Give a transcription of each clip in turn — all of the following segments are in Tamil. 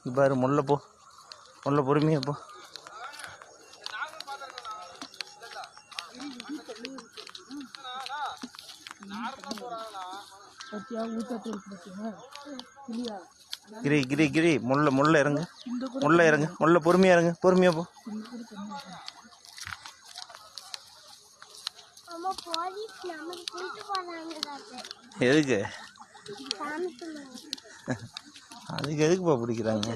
பாரு முல்லை போ, முல்லை பொறுமையா போ. கிரி கிரி கிரி முல்லை முல்லை இறங்கு, முல்லை இறங்கு, முல்லை பொறுமையா இறங்கு, பொறுமையா போ. எதுக்கு அதுக்கு எதுக்குப்பா பிடிக்கிறாங்க?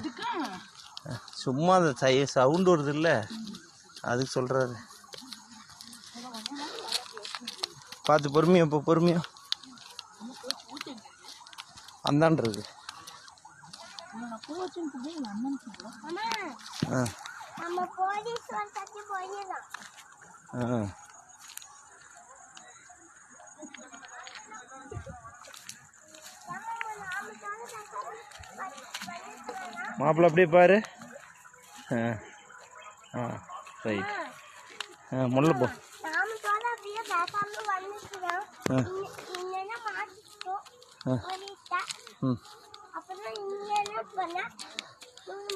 சும்மா அந்த சவுண்டு வருது இல்லை, அதுக்கு சொல்கிறாரு. பார்த்து பொறுமையா போ, பொறுமையா. அந்தாண்டு இருக்கு. மாப்பிள்ளை அப்படியே பாரு. ரைட். முல்லை போ.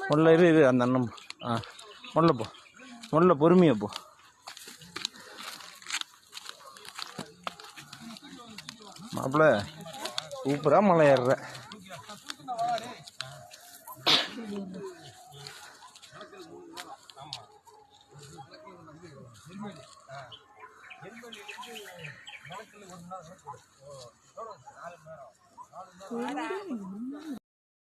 முல்லை இரு அந்த அண்ணன். முல்லை போ, முல்லை பொறுமையா போ. மாப்பிள்ளை சூப்பராக மலை ஏறுற.